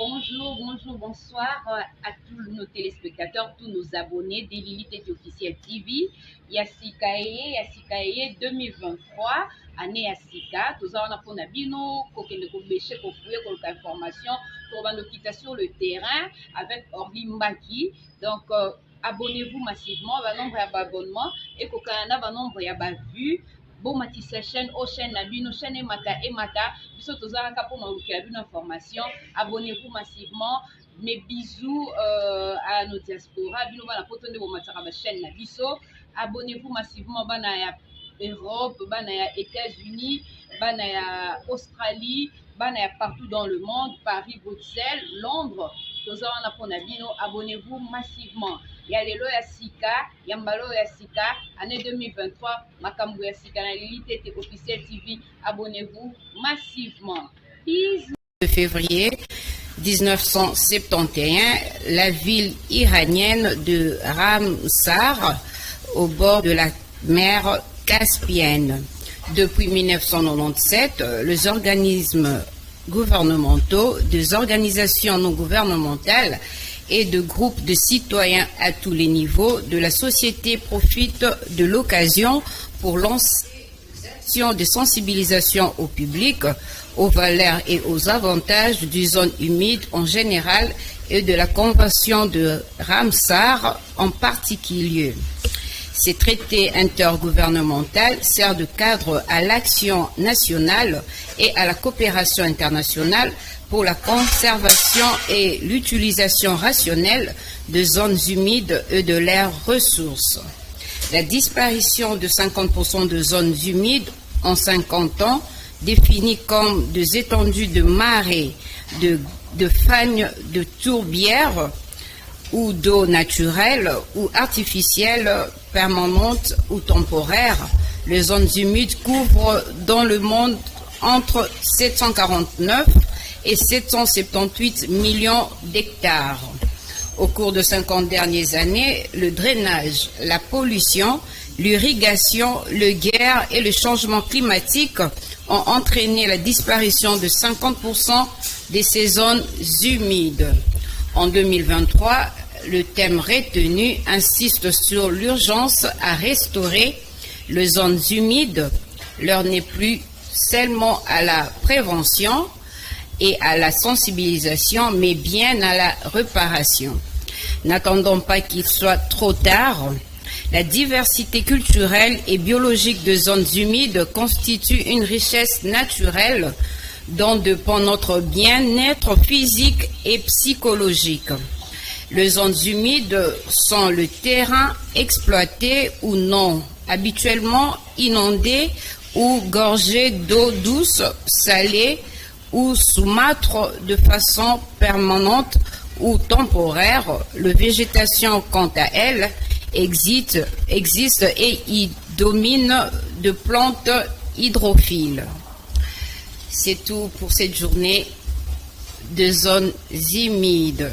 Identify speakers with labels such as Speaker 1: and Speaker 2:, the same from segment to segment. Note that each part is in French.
Speaker 1: Bonjour, bonjour, bonsoir à tous nos téléspectateurs, tous nos abonnés d'Elilité Officiel TV. Yasikaye 2023, année Yasika. Tous on a pour Nabino, Kokende Kobéché, Kofoué, Kolka Information, pour nous quitter sur le terrain avec Orly Mbaki. Donc, abonnez-vous massivement, va nombre d'abonnements et Kokana va nombre de bon matisse chaîne au chaîne Nabino chaîne Emata biso tozalaka pour maluki une information. Abonnez-vous massivement. Mes bisous à nos diaspora bino bana potonde bo mataka ba chaîne Nabiso. Abonnez-vous massivement bana ya Europe, bana ya États-Unis, bana ya Australie, bana ya partout dans le monde, Paris, Bruxelles, Londres. Tozalaka pour Nabino, abonnez-vous massivement. Ya lelo ya sika, ya mbalo ya sika, année 2023, makambo ya sika na Elilité Officiel TV, abonnez-vous massivement. Peace.
Speaker 2: De février 1971, la ville iranienne de Ramsar, au bord de la mer Caspienne. Depuis 1997, les organismes gouvernementaux, des organisations non gouvernementales et de groupes de citoyens à tous les niveaux de la société profitent de l'occasion pour lancer des actions de sensibilisation au public, aux valeurs et aux avantages du zone humide en général et de la Convention de Ramsar en particulier. Ces traités intergouvernementaux servent de cadre à l'action nationale et à la coopération internationale pour la conservation et l'utilisation rationnelle de zones humides et de leurs ressources. La disparition de 50% de zones humides en 50 ans, définies comme des étendues de marais, de fagnes, de tourbières ou d'eau naturelle ou artificielle, permanente ou temporaire, les zones humides couvrent dans le monde entre 749 et 778 millions d'hectares. Au cours de 50 dernières années, le drainage, la pollution, l'irrigation, les guerres et le changement climatique ont entraîné la disparition de 50% de ces zones humides. En 2023, le thème retenu insiste sur l'urgence à restaurer les zones humides. L'heure n'est plus seulement à la prévention et à la sensibilisation, mais bien à la réparation. N'attendons pas qu'il soit trop tard. La diversité culturelle et biologique des zones humides constitue une richesse naturelle dont dépend notre bien-être physique et psychologique. Les zones humides sont le terrain exploité ou non, habituellement inondé ou gorgé d'eau douce, salée ou saumâtre de façon permanente ou temporaire. La végétation, quant à elle, existe et y domine de plantes hydrophiles. C'est tout pour cette journée de zones humides.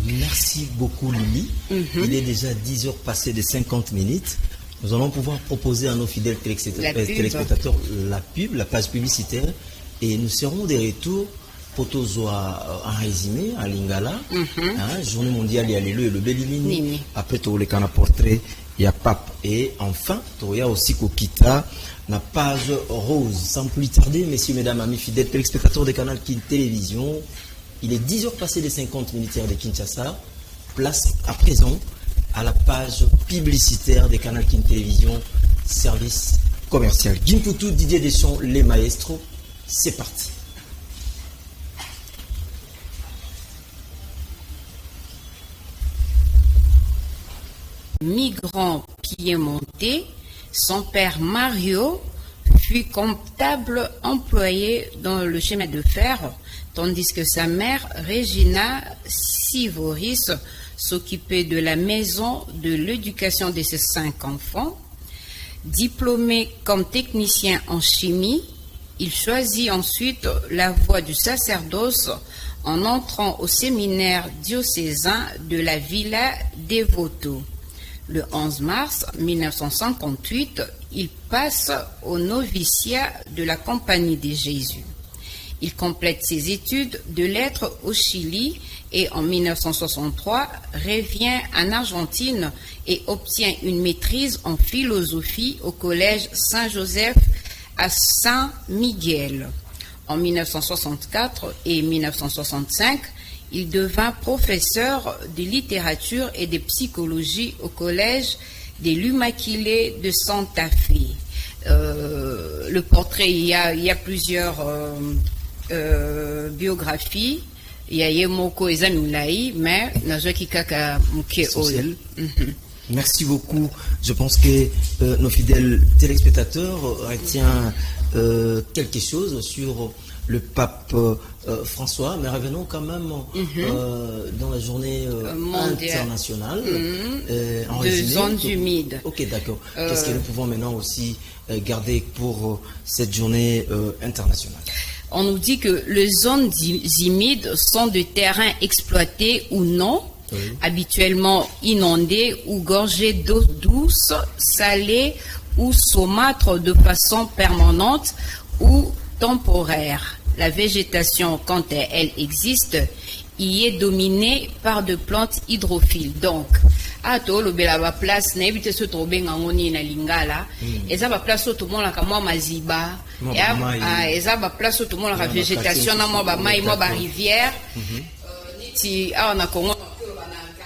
Speaker 3: Merci beaucoup, Lily. Il est déjà 10 heures passées de 50 minutes. Nous allons pouvoir proposer à nos fidèles téléspectateurs la page publicitaire, et nous serons de retour pour un résumé à Lingala, Journée mondiale et le Bélimini. Après, tu as le portrait, il y a Pape. Et enfin, tu as aussi Kokita, la page rose. Sans plus tarder, messieurs, mesdames, amis fidèles téléspectateurs de Canal Kin Télévision, il est 10 heures passées de 50 minutes de Kinshasa. Place à présent à la page publicitaire de Canal Kin Télévision, service commercial. Gimpoutou, Didier Deschamps, les maestros, c'est parti.
Speaker 2: Migrant piémontais, son père Mario fut comptable employé dans le chemin de fer, tandis que sa mère Regina Sivoris s'occupait de la maison de l'éducation de ses 5 enfants. Diplômé comme technicien en chimie, il choisit ensuite la voie du sacerdoce en entrant au séminaire diocésain de la Villa Devoto. Le 11 mars 1958, il passe au noviciat de la Compagnie de Jésus. Il complète ses études de lettres au Chili et en 1963 revient en Argentine et obtient une maîtrise en philosophie au collège Saint-Joseph à Saint-Miguel. En 1964 et 1965, il devint professeur de littérature et de psychologie au collège de l'Immaculée de Santa Fe. Le portrait, il y a plusieurs biographies. Il y a Yemoko Ezamulaï, mais Nazoki Kaka Muke Oil.
Speaker 3: Merci beaucoup. Je pense que nos fidèles téléspectateurs retiennent quelque chose sur le pape François, mais revenons quand même dans la journée internationale.
Speaker 2: En de zones humides.
Speaker 3: Ok, d'accord. Qu'est-ce que nous pouvons maintenant aussi garder pour cette journée internationale?
Speaker 2: On nous dit que les zones humides sont des terrains exploités ou non, habituellement inondés ou gorgés d'eau douce, salée ou saumâtre de façon permanente ou temporaire. La végétation, quand elle existe, y est dominée par de plantes hydrophiles. Donc, à tolo bela ba place na ebite so to benga ngoni na lingala eza ba place to mo la ka mo maziba ya eza ba place to mo la végétation na mo ba mai mo ba rivière ti a na Congo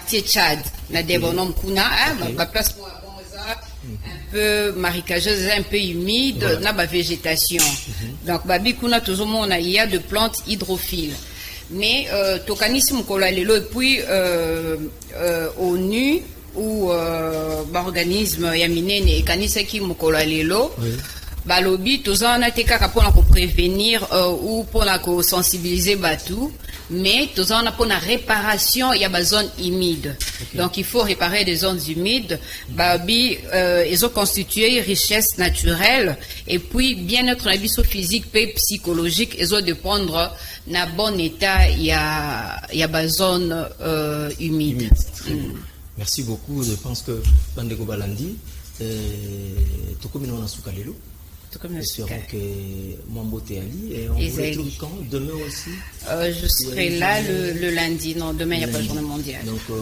Speaker 2: ti Tchad na Debonom kuna ba place mo un peu marécageuse, un peu humide, na ba végétation. Donc babi kuna toujours mon il y a de plantes hydrophiles. Mais tokanisme mukolo lelo et puis ONU ou organisme ya minene ekanisaki mukolo lelo balobi tozana te kaka pona ko prévenir ou pona ko sensibiliser batu, mais tozana pona réparation ya ba zone humide. Donc il faut réparer des zones humides. Babi ils ont constitué richesse naturelle et puis bien-être na biso physique et psychologique ils ont de prendre na bon état ya ba zone humide.
Speaker 3: Merci beaucoup. Je pense que Bandeko Balandi tokomino na sukalelo. Espérons que Mambote Ali et on vous retrouve quand demain aussi.
Speaker 2: Je serai là le lundi. Non, demain il n'y a pas de journée mondiale.
Speaker 3: Donc pour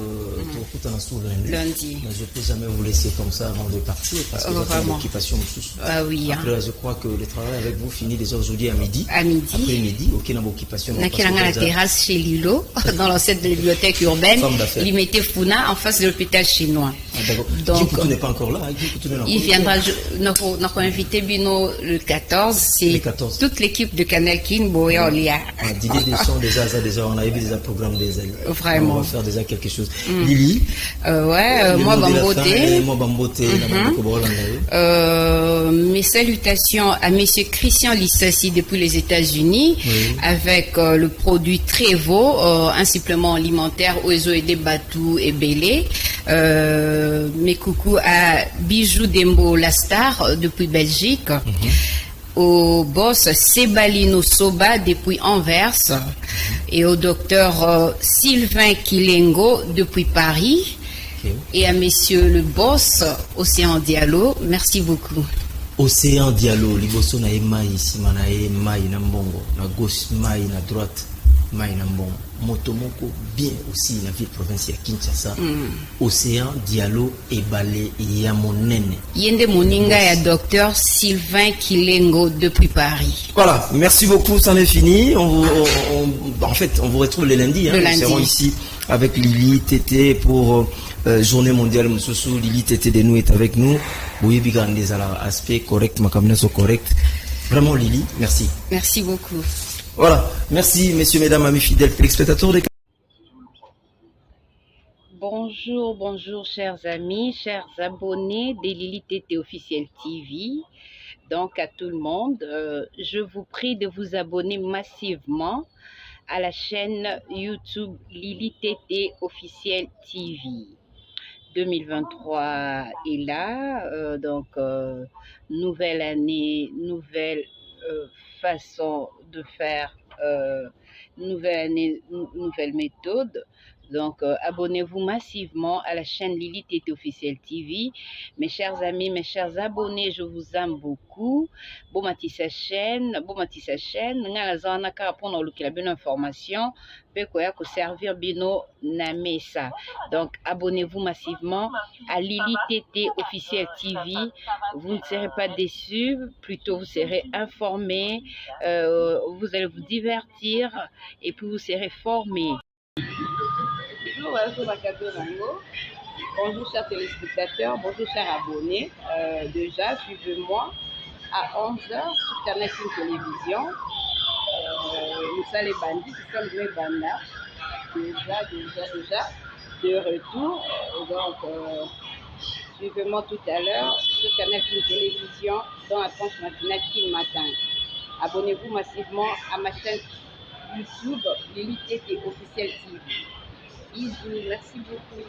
Speaker 2: lundi.
Speaker 3: Mais je ne peux jamais vous laisser comme ça avant de partir parce que votre occupation me
Speaker 2: Ah oui.
Speaker 3: Après, je crois que le travail avec vous finit déjà aujourd'hui à midi.
Speaker 2: À midi.
Speaker 3: Après midi, aucune occupation.
Speaker 2: On a la terrasse chez Lilo, dans l'ancienne bibliothèque urbaine. Il mettait Funa en face de l'hôpital chinois.
Speaker 3: Donc, Kikutu n'est pas encore là.
Speaker 2: Il viendra. Nous invité Bino le 14. C'est toute l'équipe de Canal King Boyolia.
Speaker 3: Didier Deschamps, déjà, on a eu déjà programme des ailes.
Speaker 2: Vraiment.
Speaker 3: On va faire déjà quelque chose. Lily.
Speaker 2: Moi Bambote. Mes salutations à Monsieur Christian Lissassi depuis les États-Unis avec le produit Trevo, un supplément alimentaire aux eaux et des Batou et Bélé. Mes coucou à Bijou Dembo la star depuis Belgique. Au boss Sebalino Soba depuis Anvers et au docteur Sylvain Kilengo depuis Paris et à monsieur le boss Océan Diallo, merci beaucoup.
Speaker 3: Océan Diallo, liboso na mai simana mai na mbongo, na gauche mai na droite mai na mbongo. Motomoko bien aussi la ville provinciale Kinshasa. Océan Diallo et Balé Yamonene.
Speaker 2: Yende Moninga et docteur Sylvain Kilengo depuis Paris.
Speaker 3: Voilà, merci beaucoup, c'en est fini. En fait, on vous retrouve le lundi.
Speaker 2: Le lundi.
Speaker 3: Nous serons ici avec Lily Tété pour Journée mondiale Moussoussou. Lily Tété de nous est avec nous. Oui, bigande des aspects corrects, ma caméra sont corrects. Vraiment Lily, merci.
Speaker 2: Merci beaucoup.
Speaker 3: Voilà, merci messieurs, mesdames, amis fidèles téléspectateurs de...
Speaker 2: Bonjour chers amis, chers abonnés de Lily Tété officiel TV. Donc à tout le monde, je vous prie de vous abonner massivement à la chaîne YouTube Lily Tété officiel TV. 2023 est là, donc nouvelle année, nouvelle façon de faire, nouvelle année, nouvelle méthode. Donc, abonnez-vous massivement à la chaîne Lily Tété Officiel TV. Mes chers amis, mes chers abonnés, je vous aime beaucoup. Bon mati sa chaîne. Nga zana ka répondre au bonne information. Peut quoi servir bino na mesa. Donc, abonnez-vous massivement à Lily Tété Officiel TV. Vous ne serez pas déçus, plutôt vous serez informés. Vous allez vous divertir et puis vous serez formés.
Speaker 1: Bonjour chers téléspectateurs, bonjour chers abonnés. Déjà, suivez-moi à 11h sur Canal Télévision. Nous sommes les bandits, nous sommes les bandas. Déjà, de retour. Donc, suivez-moi tout à l'heure sur Canal Télévision dans la tranche matinale qui matin. Abonnez-vous massivement à ma chaîne YouTube Lily Tété Officiel TV. Bisous, merci beaucoup.